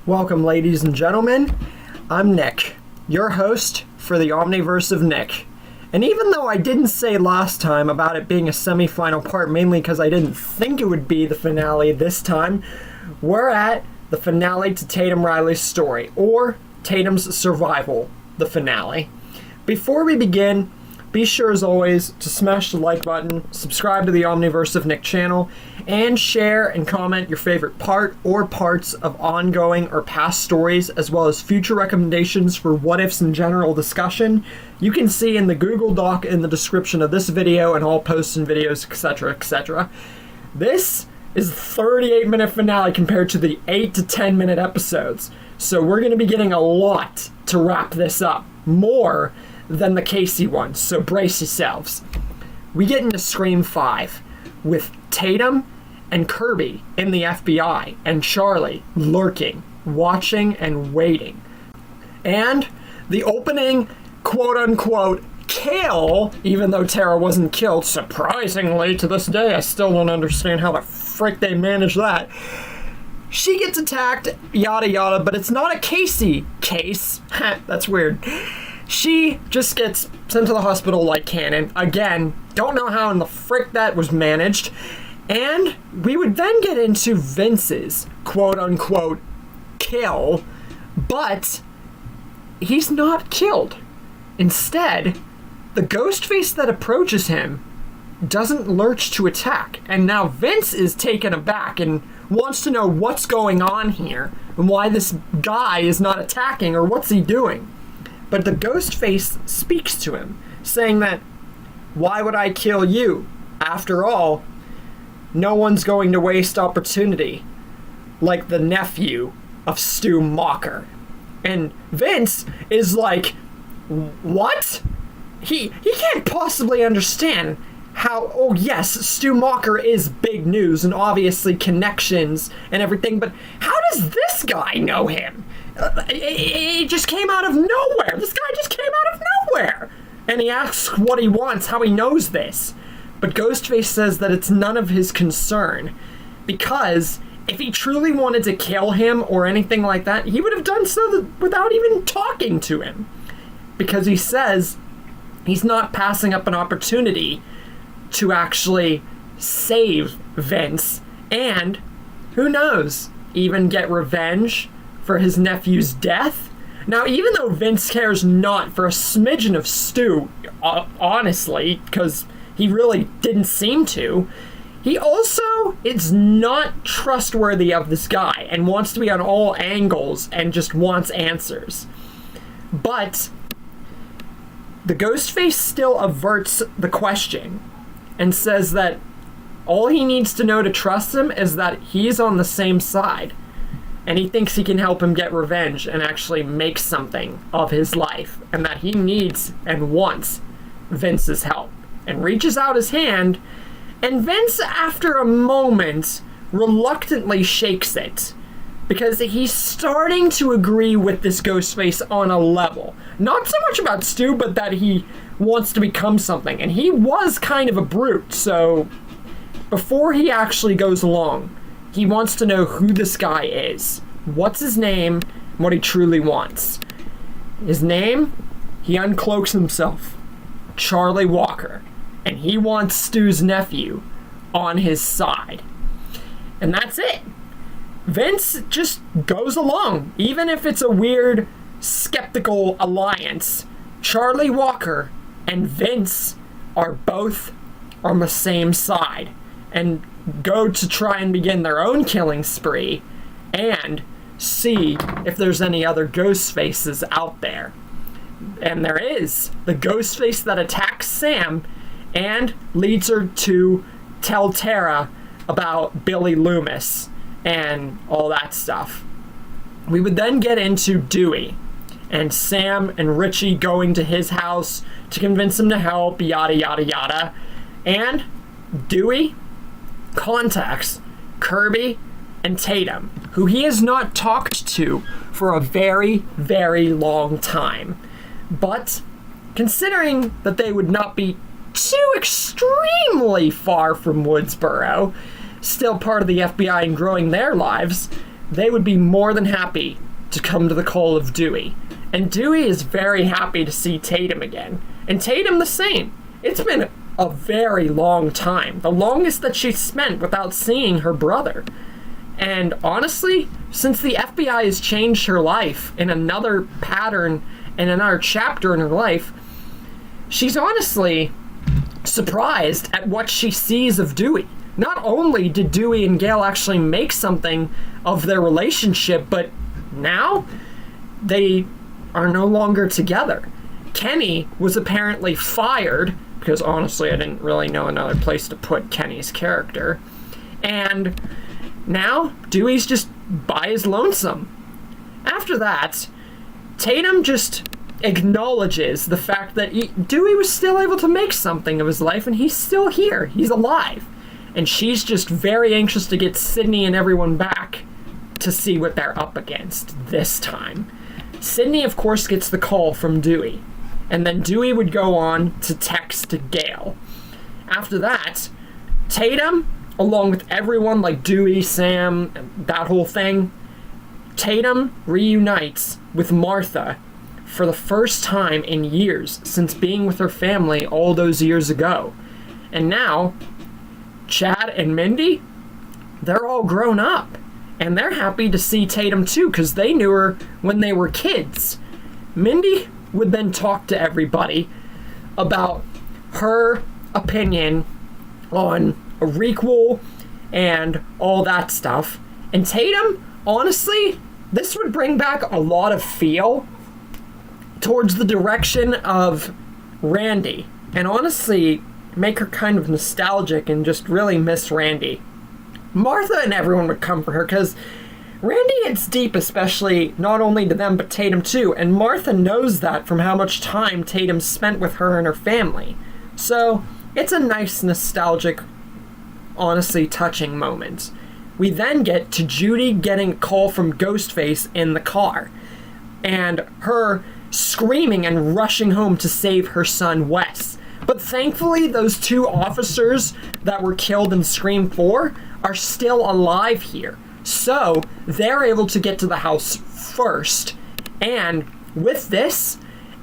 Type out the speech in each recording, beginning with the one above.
Welcome, ladies and gentlemen. I'm Nick, your host for the Omniverse of Nick. And even though I didn't say last time about it being a semi-final part, mainly because I didn't think it would be the finale this time, we're at the finale to Tatum Riley's story, or Tatum's Survival, the finale. Before we begin, be sure as always to smash the like button, subscribe to the Omniverse of Nick channel, and share and comment your favorite part or parts of ongoing or past stories, as well as future recommendations for what-ifs and general discussion. You can see in the Google Doc in the description of this video and all posts and videos, etc., etc. This is a 38-minute finale compared to the 8 to 10-minute episodes, so we're going to be getting a lot to wrap this up. More than the Casey one, so brace yourselves. We get into Scream 5 with Tatum and Kirby in the FBI and Charlie lurking, watching, and waiting. And the opening quote-unquote kill, even though Tara wasn't killed, surprisingly to this day I still don't understand how the frick they managed that. She gets attacked, yada yada, but it's not a Casey case. That's weird. She just gets sent to the hospital like canon. Again, don't know how in the frick that was managed. And we would then get into Vince's quote-unquote kill, but he's not killed. Instead, the ghost face that approaches him doesn't lurch to attack. And now Vince is taken aback and wants to know what's going on here and why this guy is not attacking or what's he doing. But the ghost face speaks to him, saying that, why would I kill you? After all, no one's going to waste opportunity, like the nephew of Stu Macher. And Vince is like, what? He can't possibly understand how, oh yes, Stu Macher is big news and obviously connections and everything, but how does this guy know him? It just came out of nowhere. This guy just came out of nowhere. And he asks what he wants, how he knows this. But Ghostface says that it's none of his concern, because if he truly wanted to kill him or anything like that, he would have done so without even talking to him. Because he says he's not passing up an opportunity to actually save Vince and, who knows, even get revenge for his nephew's death. Now, even though Vince cares not for a smidgen of Stu, honestly, because he really didn't seem to, he also is not trustworthy of this guy and wants to be on all angles and just wants answers. But the Ghostface still averts the question and says that all he needs to know to trust him is that he's on the same side. And he thinks he can help him get revenge and actually make something of his life. And that he needs and wants Vince's help. And reaches out his hand. And Vince, after a moment, reluctantly shakes it. Because he's starting to agree with this Ghostface on a level. Not so much about Stu, but that he wants to become something. And he was kind of a brute. So before he actually goes along, he wants to know who this guy is, what's his name, and what he truly wants. His name, he uncloaks himself, Charlie Walker, and he wants Stu's nephew on his side. And that's it. Vince just goes along, even if it's a weird, skeptical alliance. Charlie Walker and Vince are both on the same side, and go to try and begin their own killing spree and see if there's any other ghost faces out there. And there is. The ghost face that attacks Sam and leads her to tell Tara about Billy Loomis and all that stuff. We would then get into Dewey and Sam and Richie going to his house to convince him to help, yada yada yada. And Dewey contacts Kirby and Tatum, who he has not talked to for a very, very long time. But considering that they would not be too extremely far from Woodsboro, still part of the FBI and growing their lives, they would be more than happy to come to the call of Dewey. And Dewey is very happy to see Tatum again. And Tatum the same. It's been a very long time. The longest that she's spent without seeing her brother. And honestly, since the FBI has changed her life in another pattern and another chapter in her life, she's honestly surprised at what she sees of Dewey. Not only did Dewey and Gail actually make something of their relationship, but now they are no longer together. Kenny was apparently fired, because honestly I didn't really know another place to put Kenny's character. And now Dewey's just by his lonesome. After that, Tatum just acknowledges the fact that Dewey was still able to make something of his life, and he's still here. He's alive. And she's just very anxious to get Sydney and everyone back to see what they're up against this time. Sydney, of course, gets the call from Dewey. And then Dewey would go on to text to Gail. After that, Tatum, along with everyone like Dewey, Sam, that whole thing, Tatum reunites with Martha for the first time in years since being with her family all those years ago. And now, Chad and Mindy, they're all grown up. And they're happy to see Tatum too, because they knew her when they were kids. Mindy would then talk to everybody about her opinion on a requel and all that stuff. And Tatum, honestly, this would bring back a lot of feel towards the direction of Randy. And honestly, make her kind of nostalgic and just really miss Randy. Martha and everyone would come for her because Randy hits deep, especially not only to them but Tatum too, and Martha knows that from how much time Tatum spent with her and her family. So it's a nice, nostalgic, honestly touching moment. We then get to Judy getting a call from Ghostface in the car, and her screaming and rushing home to save her son Wes. But thankfully, those two officers that were killed in Scream 4 are still alive here. So they're able to get to the house first. And with this,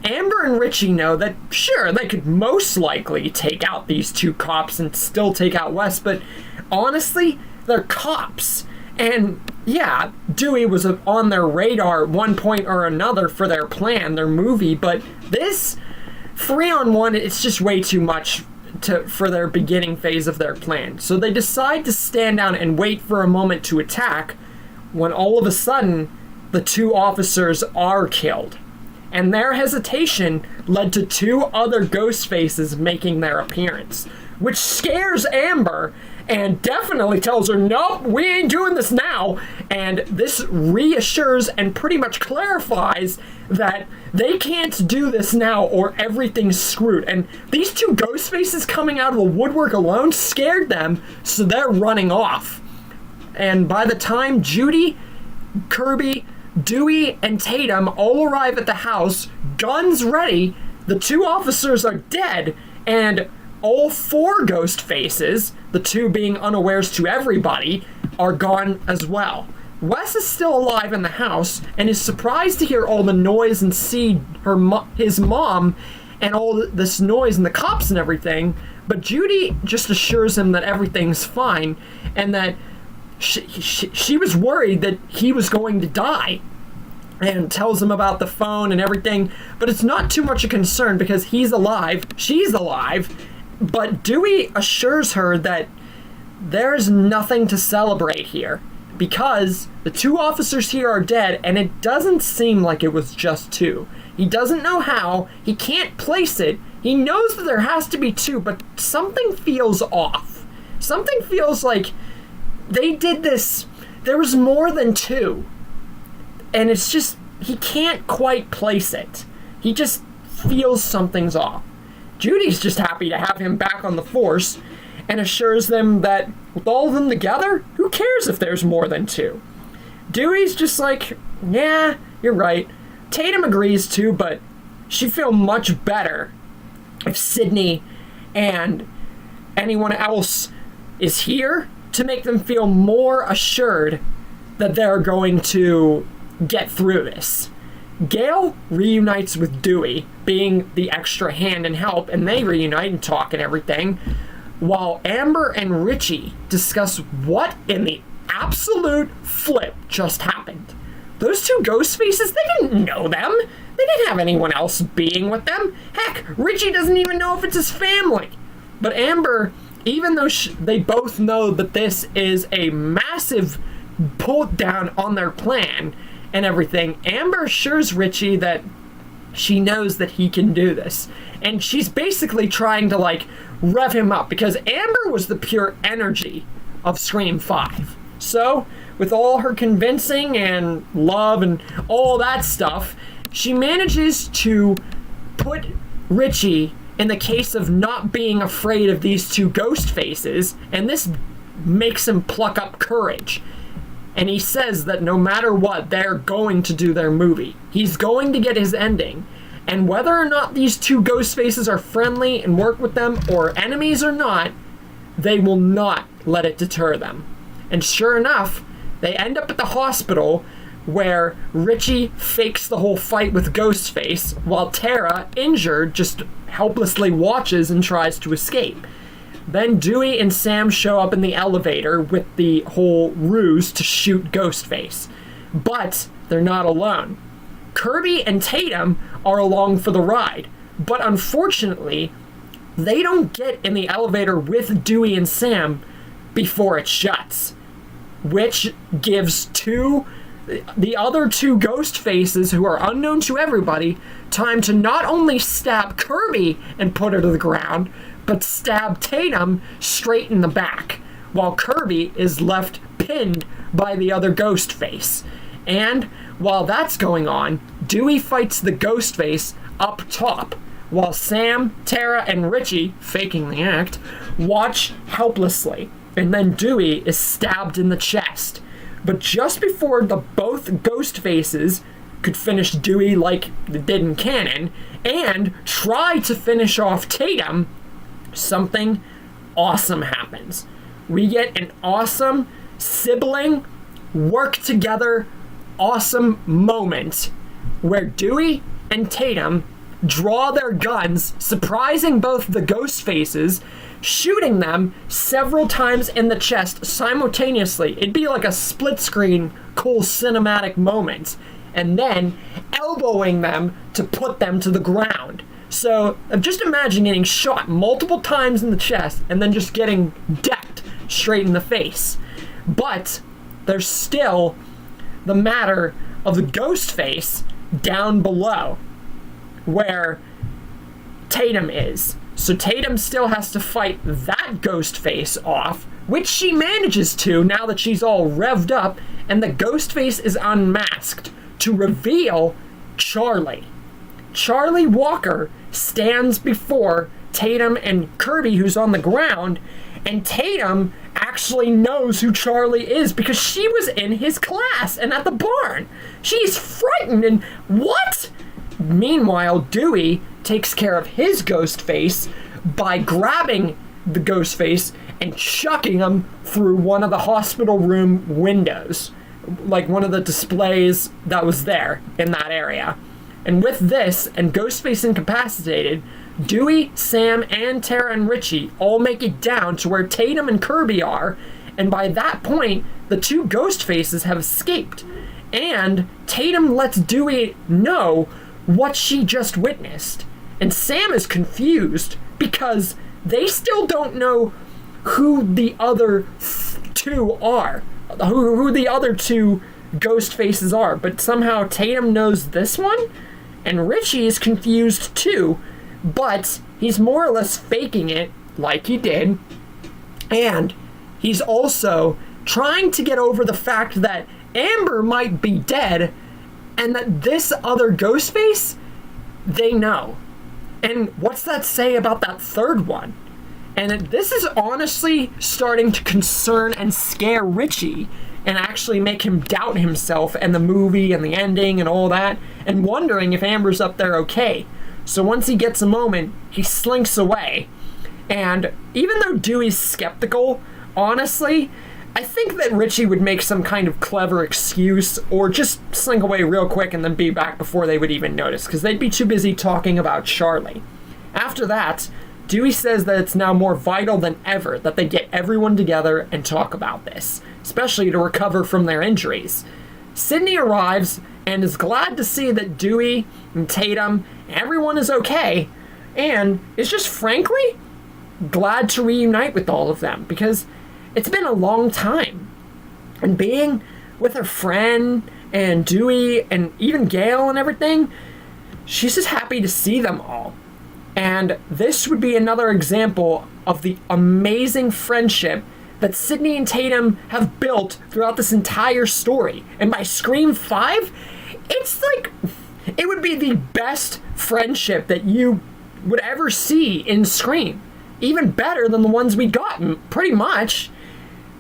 Amber and Richie know that, sure, they could most likely take out these two cops and still take out Wes, but honestly, they're cops. And yeah, Dewey was on their radar at one point or another for their plan, their movie, but this 3-on-1, it's just way too much for their beginning phase of their plan. So they decide to stand down and wait for a moment to attack, when all of a sudden, the two officers are killed. And their hesitation led to two other ghost faces making their appearance, which scares Amber and definitely tells her, nope, we ain't doing this now. And this reassures and pretty much clarifies that they can't do this now or everything's screwed. And these two ghost faces coming out of the woodwork alone scared them, so they're running off. And by the time Judy, Kirby, Dewey, and Tatum all arrive at the house, guns ready, the two officers are dead, and all four ghost faces, the two being unawares to everybody, are gone as well. Wes is still alive in the house and is surprised to hear all the noise and see his mom and all this noise and the cops and everything, but Judy just assures him that everything's fine and that she was worried that he was going to die, and tells him about the phone and everything, but it's not too much a concern because he's alive, she's alive. But Dewey assures her that there's nothing to celebrate here because the two officers here are dead, and it doesn't seem like it was just two. He doesn't know how, he can't place it, he knows that there has to be two, but something feels off. Something feels like they did this, there was more than two. And it's just, he can't quite place it. He just feels something's off. Judy's just happy to have him back on the force and assures them that with all of them together, who cares if there's more than two? Dewey's just like, yeah, you're right. Tatum agrees too, but she'd feel much better if Sydney and anyone else is here to make them feel more assured that they're going to get through this. Gale reunites with Dewey, being the extra hand and help, and they reunite and talk and everything, while Amber and Richie discuss what in the absolute flip just happened. Those two ghost faces, they didn't know them. They didn't have anyone else being with them. Heck, Richie doesn't even know if it's his family. But Amber, even though they both know that this is a massive pull down on their plan and everything, Amber assures Richie that she knows that he can do this. And she's basically trying to, like, rev him up, because Amber was the pure energy of Scream 5. So, with all her convincing and love and all that stuff, she manages to put Richie in the case of not being afraid of these two ghost faces, and this makes him pluck up courage. And he says that no matter what, they're going to do their movie. He's going to get his ending. And whether or not these two ghost faces are friendly and work with them, or enemies or not, they will not let it deter them. And sure enough, they end up at the hospital where Richie fakes the whole fight with Ghostface, while Tara, injured, just helplessly watches and tries to escape. Then Dewey and Sam show up in the elevator with the whole ruse to shoot Ghostface. But they're not alone. Kirby and Tatum are along for the ride, but unfortunately, they don't get in the elevator with Dewey and Sam before it shuts, which gives the other two ghost faces, who are unknown to everybody, time to not only stab Kirby and put her to the ground, but stab Tatum straight in the back, while Kirby is left pinned by the other ghost face. And while that's going on, Dewey fights the ghost face up top, while Sam, Tara, and Richie, faking the act, watch helplessly. And then Dewey is stabbed in the chest. But just before both ghost faces could finish Dewey like they did in canon, and try to finish off Tatum, something awesome happens. We get an awesome sibling work together awesome moment where Dewey and Tatum draw their guns, surprising both the ghost faces, shooting them several times in the chest simultaneously. It'd be like a split screen, cool cinematic moment, and then elbowing them to put them to the ground. So just imagine getting shot multiple times in the chest and then just getting decked straight in the face. But there's still the matter of the ghost face down below where Tatum is. So Tatum still has to fight that ghost face off, which she manages to now that she's all revved up, and the ghost face is unmasked to reveal Charlie. Charlie Walker stands before Tatum and Kirby, who's on the ground, and Tatum actually knows who Charlie is because she was in his class and at the barn. She's frightened and what? Meanwhile, Dewey takes care of his ghost face by grabbing the ghost face and chucking him through one of the hospital room windows, like one of the displays that was there in that area. And with this, and Ghostface incapacitated, Dewey, Sam, and Tara and Richie all make it down to where Tatum and Kirby are, and by that point, the two ghost faces have escaped. And Tatum lets Dewey know what she just witnessed. And Sam is confused because they still don't know who the other two are, who the other two ghost faces are, but somehow Tatum knows this one, and Richie is confused too, but he's more or less faking it like he did, and he's also trying to get over the fact that Amber might be dead and that this other ghost face, they know. And what's that say about that third one? And this is honestly starting to concern and scare Richie and actually make him doubt himself and the movie and the ending and all that, and wondering if Amber's up there okay. So once he gets a moment, he slinks away. And even though Dewey's skeptical, honestly, I think that Richie would make some kind of clever excuse or just slink away real quick and then be back before they would even notice, because they'd be too busy talking about Charlie. After that, Dewey says that it's now more vital than ever that they get everyone together and talk about this, especially to recover from their injuries. Sydney arrives and is glad to see that Dewey and Tatum, everyone is okay, and is just frankly glad to reunite with all of them, because it's been a long time. And being with her friend and Dewey and even Gail and everything, she's just happy to see them all. And this would be another example of the amazing friendship that Sydney and Tatum have built throughout this entire story. And by Scream 5, it's like, it would be the best friendship that you would ever see in Scream. Even better than the ones we got, pretty much.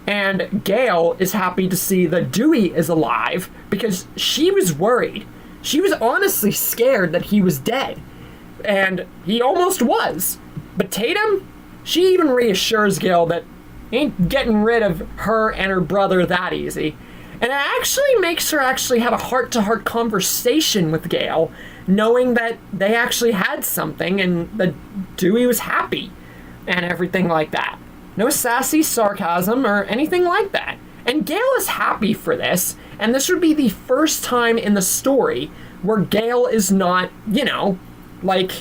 And Gail is happy to see that Dewey is alive because she was worried. She was honestly scared that he was dead. And he almost was. But Tatum, she even reassures Gail that ain't getting rid of her and her brother that easy. And it actually makes her actually have a heart-to-heart conversation with Gail, knowing that they actually had something and that Dewey was happy and everything like that. No sassy sarcasm or anything like that. And Gail is happy for this, and this would be the first time in the story where Gail is not, like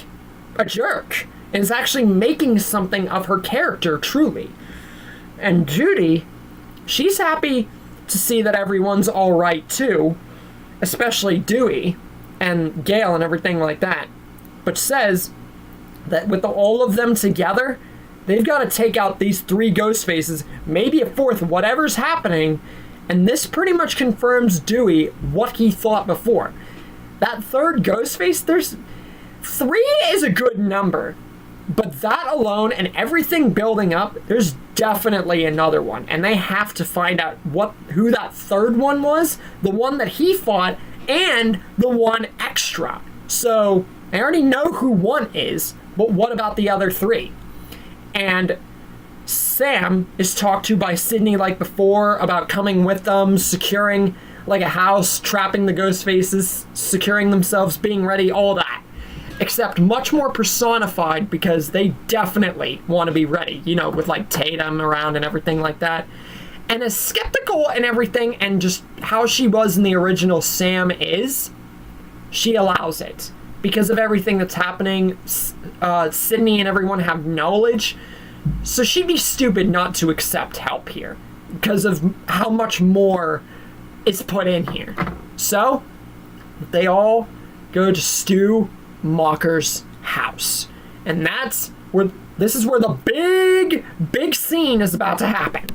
a jerk, and is actually making something of her character, truly. And Judy, she's happy to see that everyone's all right too, especially Dewey and Gail and everything like that, but says that with all of them together, they've got to take out these 3 ghost faces, maybe a 4th, whatever's happening, and this pretty much confirms Dewey what he thought before. That 3rd ghost face, 3 is a good number, but that alone and everything building up, there's definitely another one, and they have to find out who that 3rd one was, the one that he fought, and the one extra. So I already know who 1 is, but what about the other 3? And Sam is talked to by Sydney like before about coming with them, securing like a house, trapping the ghost faces, securing themselves, being ready, all that. Except much more personified, because they definitely want to be ready, with like Tatum around and everything like that. And as skeptical and everything, and just how she was in the original Sam is, she allows it. Because of everything that's happening, Sydney and everyone have knowledge, so she'd be stupid not to accept help here, because of how much more is put in here. So, they all go to Stu Mocker's house. And this is where the big scene is about to happen.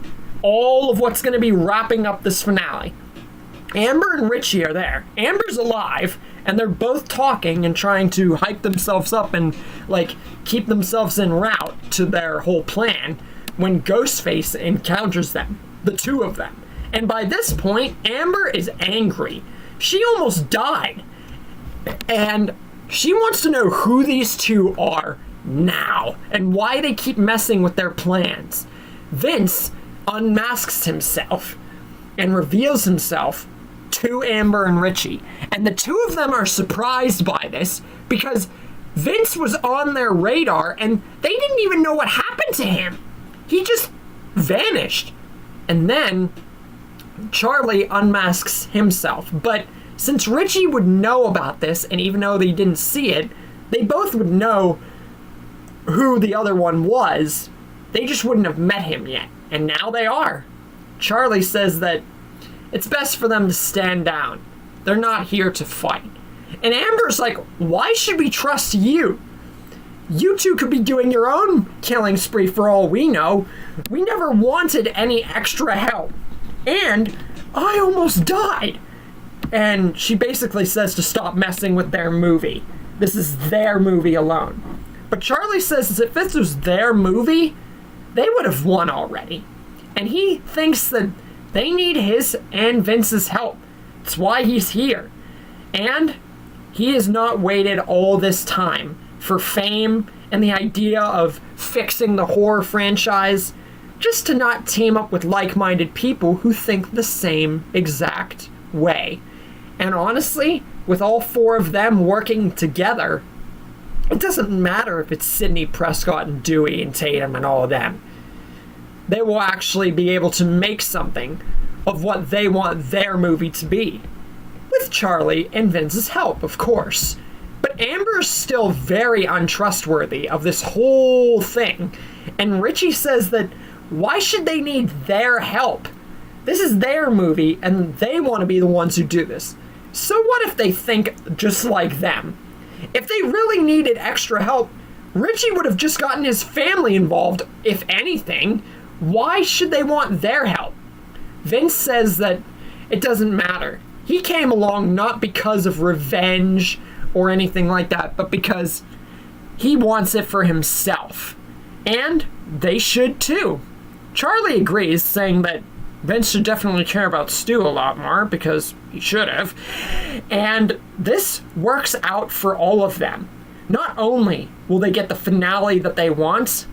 All of what's going to be wrapping up this finale. Amber and Richie are there. Amber's alive, and they're both talking and trying to hype themselves up and, keep themselves en route to their whole plan when Ghostface encounters them, the 2 of them. And by this point, Amber is angry. She almost died. And she wants to know who these 2 are now and why they keep messing with their plans. Vince unmasks himself and reveals himself to Amber and Richie. And the 2 of them are surprised by this because Vince was on their radar and they didn't even know what happened to him. He just vanished. And then Charlie unmasks himself. But since Richie would know about this, and even though they didn't see it, they both would know who the other one was. They just wouldn't have met him yet. And now they are. Charlie says that it's best for them to stand down. They're not here to fight. And Amber's like, why should we trust you? You 2 could be doing your own killing spree for all we know. We never wanted any extra help. And I almost died. And she basically says to stop messing with their movie. This is their movie alone. But Charlie says if this was their movie, they would have won already. And he thinks that they need his and Vince's help. That's why he's here. And he has not waited all this time for fame and the idea of fixing the horror franchise. just to not team up with like-minded people who think the same exact way. And honestly, with all four of them working together, it doesn't matter if it's Sidney Prescott and Dewey and Tatum and all of them. They will actually be able to make something of what they want their movie to be. With Charlie and Vince's help, of course. But Amber's still very untrustworthy of this whole thing. And Richie says that why should they need their help? This is their movie and they want to be the ones who do this. So what if they think just like them? If they really needed extra help, Richie would have just gotten his family involved, if anything. Why should they want their help? Vince says that it doesn't matter. He came along not because of revenge or anything like that, but because he wants it for himself. And they should too. Charlie agrees, saying that Vince should definitely care about Stu a lot more, because he should have. And this works out for all of them. Not only will they get the finale that they want,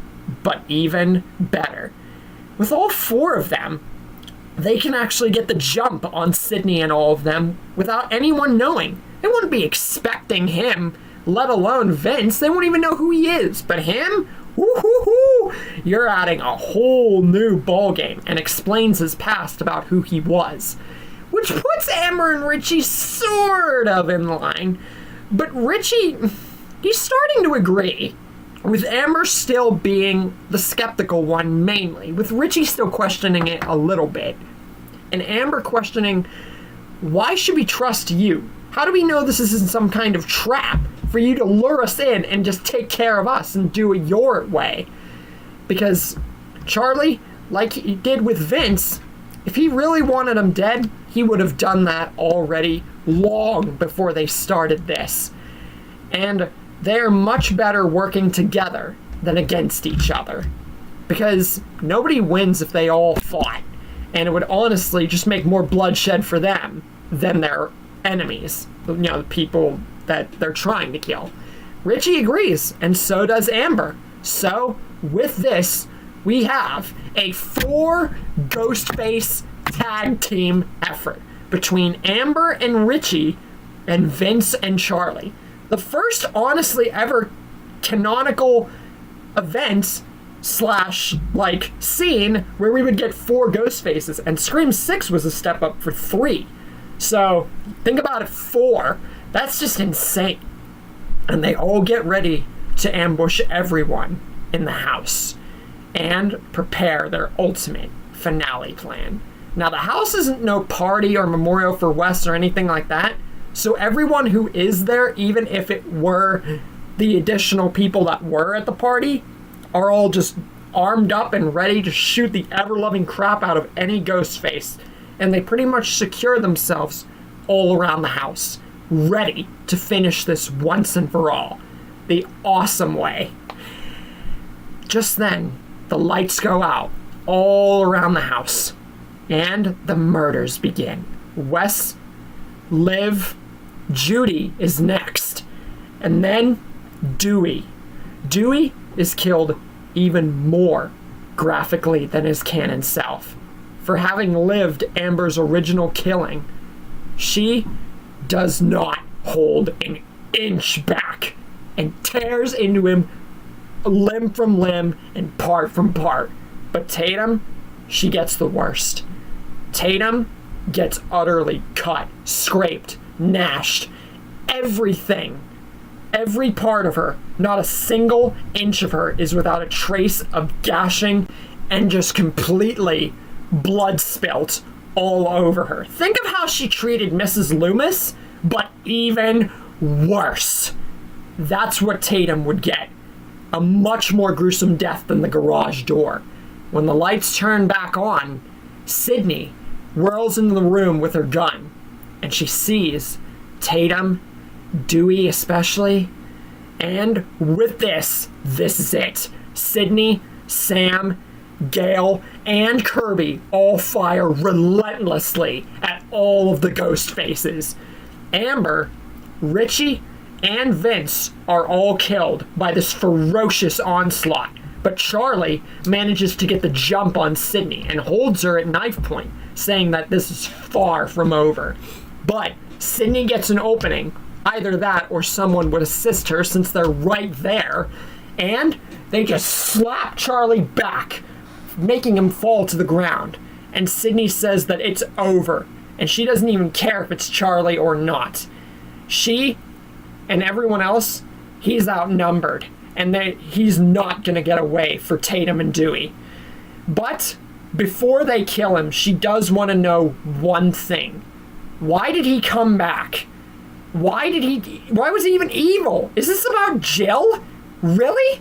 but even better. With all four of them, they can actually get the jump on Sidney and all of them without anyone knowing. They wouldn't be expecting him, let alone Vince. They won't even know who he is. But him? Woo-hoo-hoo! You're adding a whole new ballgame, and explains his past about who he was. Which puts Amber and Richie sort of in line. But Richie, he's starting to agree. With Amber still being the skeptical one mainly, with Richie still questioning it a little bit, and Amber questioning, why should we trust you? How do we know this isn't some kind of trap for you to lure us in and just take care of us and do it your way? Because Charlie, like he did with Vince, if he really wanted him dead, he would have done that already long before they started this. And they're much better working together than against each other. Because nobody wins if they all fought. And it would honestly just make more bloodshed for them than their enemies. You know, the people that they're trying to kill. Richie agrees, and so does Amber. So, with this, we have a 4 Ghostface tag team effort between Amber and Richie and Vince and Charlie. The first honestly ever canonical event slash like scene where we would get 4 ghost faces, and Scream 6 was a step up for 3. So think about it, 4. That's just insane. And they all get ready to ambush everyone in the house and prepare their ultimate finale plan. Now the house isn't no party or memorial for Wes or anything like that. So everyone who is there, even if it were the additional people that were at the party, are all just armed up and ready to shoot the ever-loving crap out of any ghost face. And they pretty much secure themselves all around the house, ready to finish this once and for all, the awesome way. Just then, the lights go out all around the house, and the murders begin. Wes, Liv, Judy is next, and then Dewey. Dewey is killed even more graphically than his canon self. For having lived Amber's original killing, she does not hold an inch back and tears into him limb from limb and part from part. But Tatum, she gets the worst. Tatum gets utterly cut, scraped, gnashed. Everything, every part of her, not a single inch of her is without a trace of gashing and just completely blood spilt all over her. Think of how she treated Mrs. Loomis, but even worse. That's what Tatum would get. A much more gruesome death than the garage door. When the lights turn back on, Sidney whirls into the room with her gun, and she sees Tatum, Dewey especially, and with this is it. Sidney, Sam, Gail, and Kirby all fire relentlessly at all of the ghost faces. Amber, Richie, and Vince are all killed by this ferocious onslaught. But Charlie manages to get the jump on Sydney and holds her at knife point, saying that this is far from over. But Sydney gets an opening. Either that or someone would assist her since they're right there. And they just slap Charlie back, making him fall to the ground. And Sydney says that it's over. And she doesn't even care if it's Charlie or not. She and everyone else, he's outnumbered. And he's not going to get away for Tatum and Dewey. But before they kill him, she does want to know one thing. Why did he come back? Why was he even evil? Is this about Jill? Really?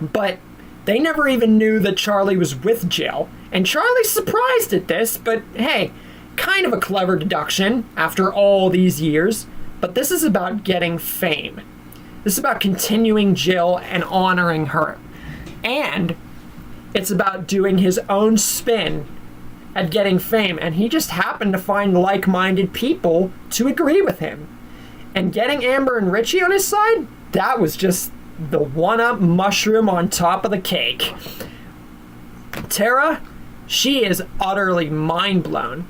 But they never even knew that Charlie was with Jill. And Charlie's surprised at this, but hey, kind of a clever deduction after all these years. But this is about getting fame. This is about continuing Jill and honoring her. And it's about doing his own spin at getting fame. And he just happened to find like-minded people to agree with him. And getting Amber and Richie on his side, that was just the one-up mushroom on top of the cake. Tara, she is utterly mind-blown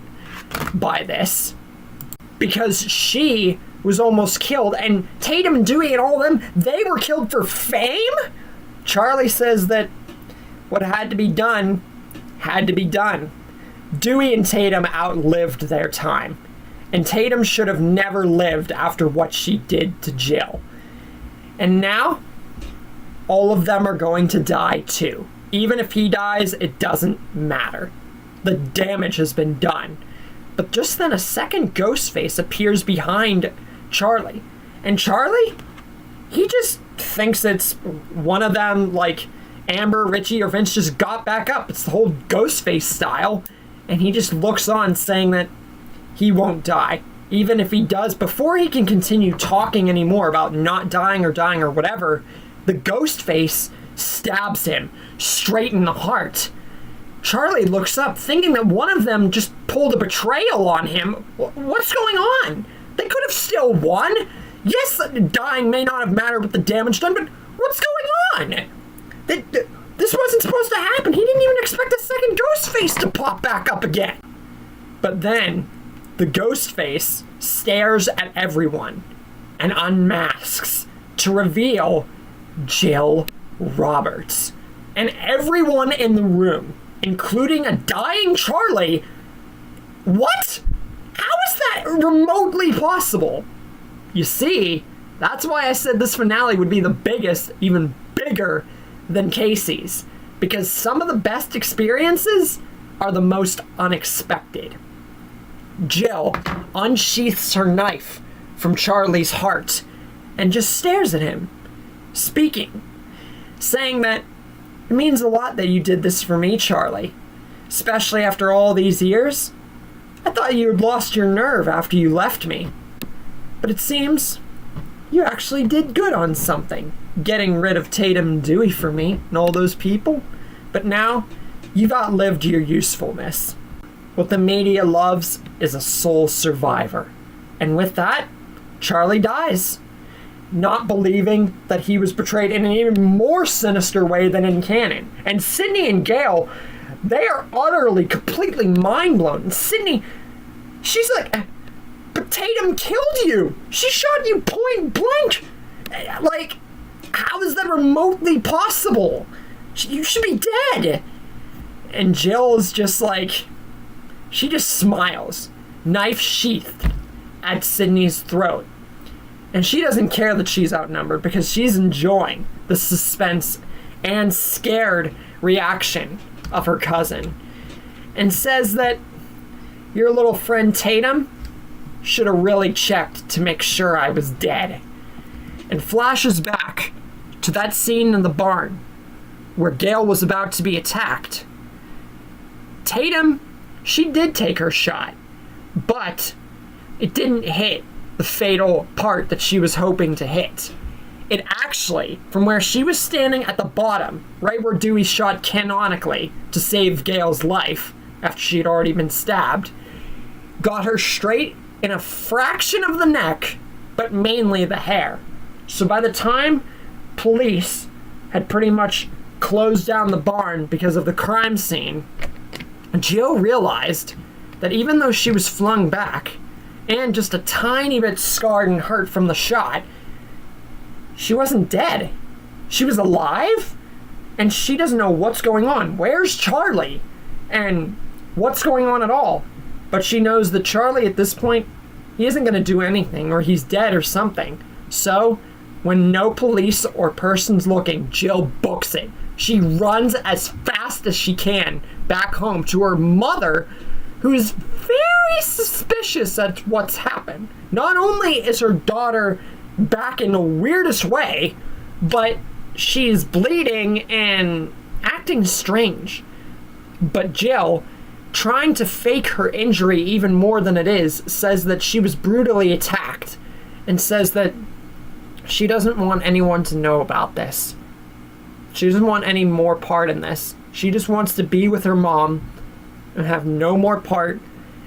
by this. Because she was almost killed, and Tatum and Dewey and all of them, they were killed for fame? Charlie says that what had to be done, had to be done. Dewey and Tatum outlived their time, and Tatum should have never lived after what she did to Jill. And now, all of them are going to die too. Even if he dies, it doesn't matter. The damage has been done. But just then a second ghost face appears behind Charlie. And Charlie, he just thinks it's one of them, like Amber, Richie, or Vince just got back up. It's the whole ghost face style. And he just looks on saying that he won't die. Even if he does, before he can continue talking anymore about not dying or whatever, the ghost face stabs him straight in the heart. Charlie looks up, thinking that one of them just pulled a betrayal on him. What's going on? They could have still won. Yes, dying may not have mattered with the damage done, but what's going on? This wasn't supposed to happen. He didn't even expect a second ghost face to pop back up again. But then, the ghost face stares at everyone and unmasks to reveal Jill Roberts. And everyone in the room, including a dying Charlie, what? How is that remotely possible? You see, that's why I said this finale would be the biggest, even bigger than Casey's. Because some of the best experiences are the most unexpected. Jill unsheaths her knife from Charlie's heart and just stares at him, speaking, saying that it means a lot that you did this for me, Charlie, especially after all these years. I thought you had lost your nerve after you left me, but it seems you actually did good on something, getting rid of Tatum and Dewey for me and all those people. But now you've outlived your usefulness. What the media loves is a sole survivor. And with that, Charlie dies, not believing that he was betrayed in an even more sinister way than in canon. And Sydney and Gail, they are utterly, completely mind-blown. And Sydney, she's like, but Tatum killed you. She shot you point blank. Like, how is that remotely possible? You should be dead. And Jill is just like, she just smiles, knife sheathed at Sydney's throat. And she doesn't care that she's outnumbered because she's enjoying the suspense and scared reaction of her cousin. And says that your little friend Tatum should have really checked to make sure I was dead. And flashes back to that scene in the barn where Gail was about to be attacked. Tatum, she did take her shot, but it didn't hit the fatal part that she was hoping to hit. It actually, from where she was standing at the bottom, right where Dewey shot canonically to save Gail's life after she had already been stabbed, got her straight in a fraction of the neck, but mainly the hair. So by the time police had pretty much closed down the barn because of the crime scene, Jill realized that even though she was flung back and just a tiny bit scarred and hurt from the shot, she wasn't dead. She was alive, and she doesn't know what's going on. Where's Charlie? And what's going on at all? But she knows that Charlie at this point, he isn't going to do anything, or he's dead or something. So, when no police or person's looking, Jill books it. She runs as fast as she can back home to her mother, who's very suspicious at what's happened. Not only is her daughter back in the weirdest way, but she's bleeding and acting strange. But Jill, trying to fake her injury even more than it is, says that she was brutally attacked and says that she doesn't want anyone to know about this. She doesn't want any more part in this. She just wants to be with her mom and have no more part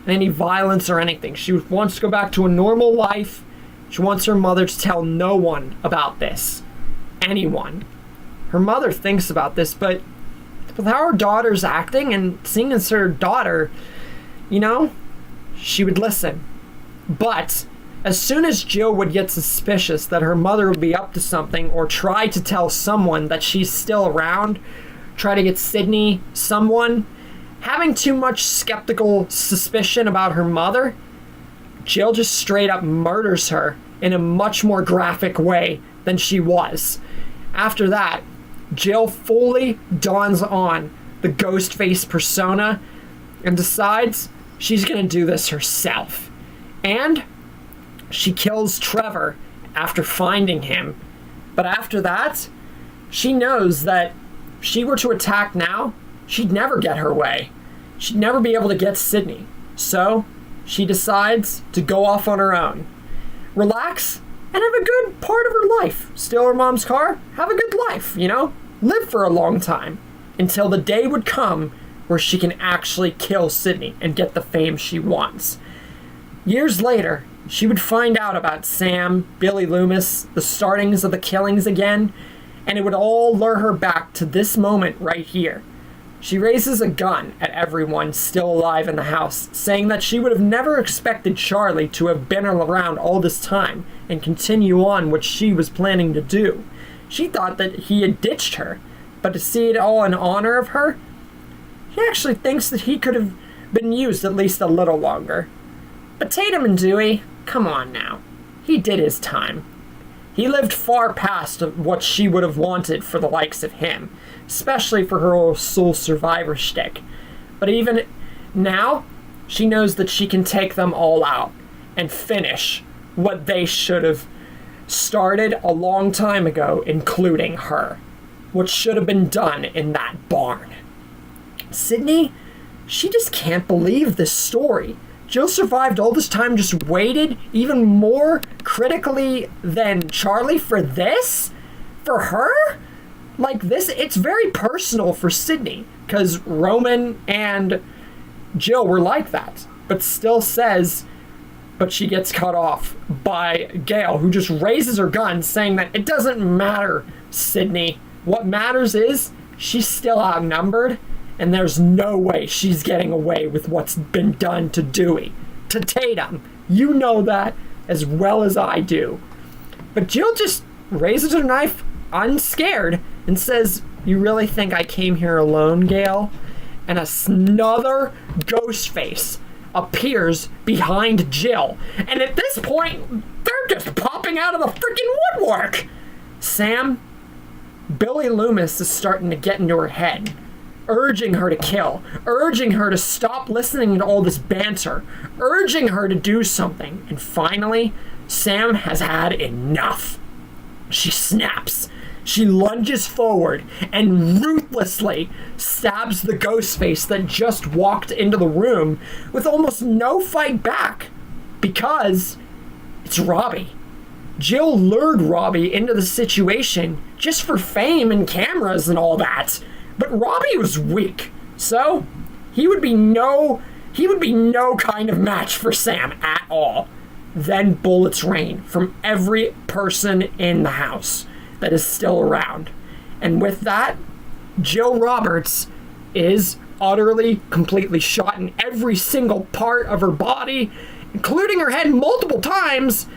in any violence or anything. She wants to go back to a normal life. She wants her mother to tell no one about this. Anyone. Her mother thinks about this, but with how her daughter's acting and seeing as her daughter, she would listen. But as soon as Jill would get suspicious that her mother would be up to something or try to tell someone that she's still around, try to get Sydney, someone, having too much skeptical suspicion about her mother, Jill just straight up murders her in a much more graphic way than she was. After that, Jill fully dawns on the ghost face persona and decides she's going to do this herself. And she kills Trevor after finding him. But after that, she knows that if she were to attack now, she'd never get her way. She'd never be able to get Sydney. So she decides to go off on her own. Relax and have a good part of her life. Steal her mom's car, have a good life, Live for a long time. Until the day would come where she can actually kill Sydney and get the fame she wants. Years later, she would find out about Sam, Billy Loomis, the startings of the killings again, and it would all lure her back to this moment right here. She raises a gun at everyone still alive in the house, saying that she would have never expected Charlie to have been around all this time and continue on what she was planning to do. She thought that he had ditched her, but to see it all in honor of her, he actually thinks that he could have been used at least a little longer. But Tatum and Dewey, come on now. He did his time. He lived far past what she would have wanted for the likes of him, especially for her old soul survivor shtick. But even now, she knows that she can take them all out and finish what they should have started a long time ago, including her. What should have been done in that barn. Sydney, she just can't believe this story. Jill survived all this time, just waited even more critically than Charlie for this? For her? Like this, it's very personal for Sydney, because Roman and Jill were like that, but still says, but she gets cut off by Gail, who just raises her gun, saying that it doesn't matter, Sydney. What matters is she's still outnumbered, and there's no way she's getting away with what's been done to Dewey, to Tatum. You know that as well as I do. But Jill just raises her knife, unscared, and says, "You really think I came here alone, Gail?" And another ghost face appears behind Jill. And at this point, they're just popping out of the freaking woodwork. Sam, Billy Loomis is starting to get into her head, urging her to kill, urging her to stop listening to all this banter, urging her to do something. And finally, Sam has had enough. She snaps. She lunges forward and ruthlessly stabs the ghost face that just walked into the room with almost no fight back, because it's Robbie. Jill lured Robbie into the situation just for fame and cameras and all that. But Robbie was weak, so he would be no kind of match for Sam at all. Then bullets rain from every person in the house that is still around. And with that, Jill Roberts is utterly, completely shot in every single part of her body, including her head multiple times,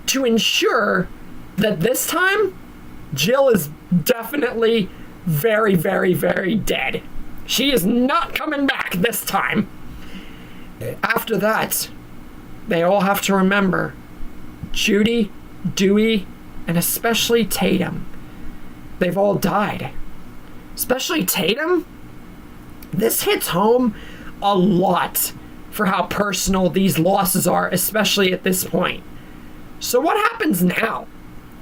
to ensure that this time, Jill is definitely very, very, very dead. She is not coming back this time. After that, they all have to remember Judy, Dewey, and especially Tatum. They've all died. Especially Tatum. This hits home a lot for how personal these losses are, especially at this point. So what happens now?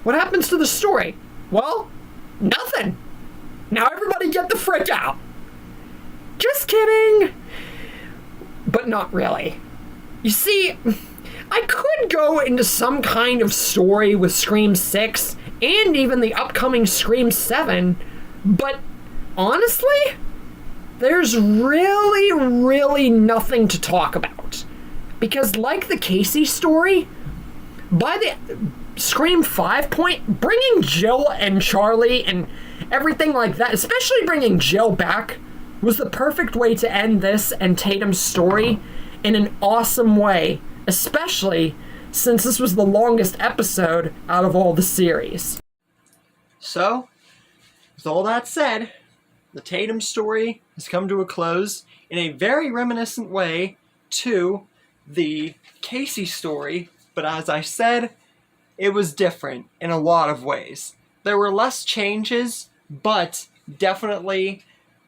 What happens to the story? Well, nothing. Now everybody get the frick out. Just kidding. But not really. You see, I could go into some kind of story with Scream 6 and even the upcoming Scream 7, but honestly, there's really nothing to talk about. Because like the Casey story, by the Scream 5 point, bringing Jill and Charlie and everything like that, especially bringing Jill back, was the perfect way to end this and Tatum's story in an awesome way, especially since this was the longest episode out of all the series. So, with all that said, the Tatum story has come to a close in a very reminiscent way to the Casey story, but as I said, it was different in a lot of ways. There were less changes, but definitely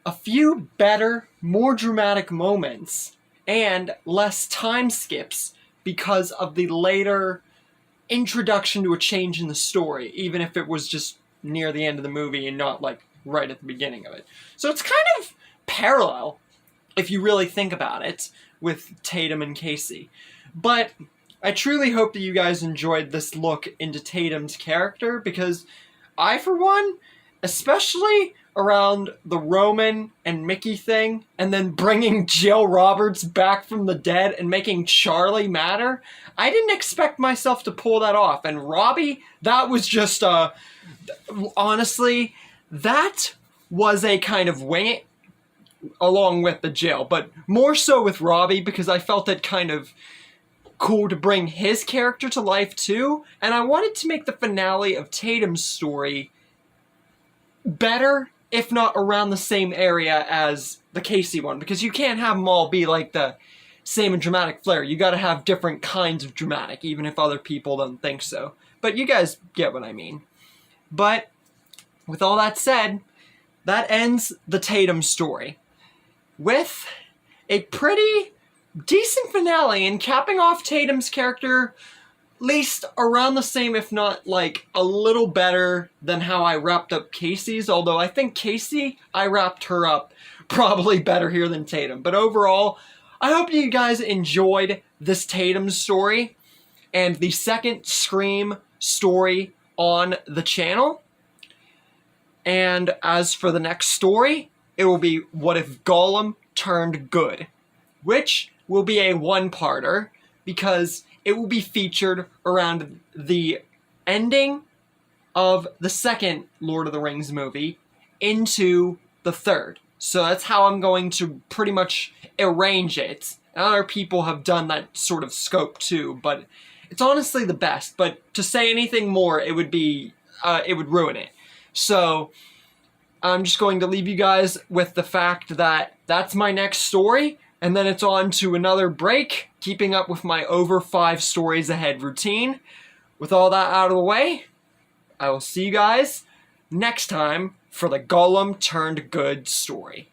a few better, more dramatic moments, and less time skips because of the later introduction to a change in the story, even if it was just near the end of the movie and not like right at the beginning of it. So it's kind of parallel, if you really think about it, with Tatum and Casey. But I truly hope that you guys enjoyed this look into Tatum's character, because I, for one, especially around the Roman and Mickey thing, and then bringing Jill Roberts back from the dead and making Charlie matter, I didn't expect myself to pull that off. And Robbie, that was just honestly, that was a kind of wing it, along with the Jill, but more so with Robbie, because I felt it kind of cool to bring his character to life too, and I wanted to make the finale of Tatum's story better, if not around the same area as the Casey one, because you can't have them all be like the same dramatic flair. You gotta have different kinds of dramatic, even if other people don't think so. But you guys get what I mean. But with all that said, that ends the Tatum story with a pretty decent finale and capping off Tatum's character at least around the same, if not like a little better than how I wrapped up Casey's, although I think Casey, I wrapped her up probably better here than Tatum. But overall, I hope you guys enjoyed this Tatum story and the second Scream story on the channel. And as for the next story, it will be What If Gollum Turned Good, which will be a one-parter because it will be featured around the ending of the second Lord of the Rings movie into the third. So that's how I'm going to pretty much arrange it. And other people have done that sort of scope too, but it's honestly the best. But to say anything more, it would be, it would ruin it. So I'm just going to leave you guys with the fact that that's my next story, and then it's on to another break, keeping up with my over 5 stories ahead routine. With all that out of the way, I will see you guys next time for the Gollum Turned Good story.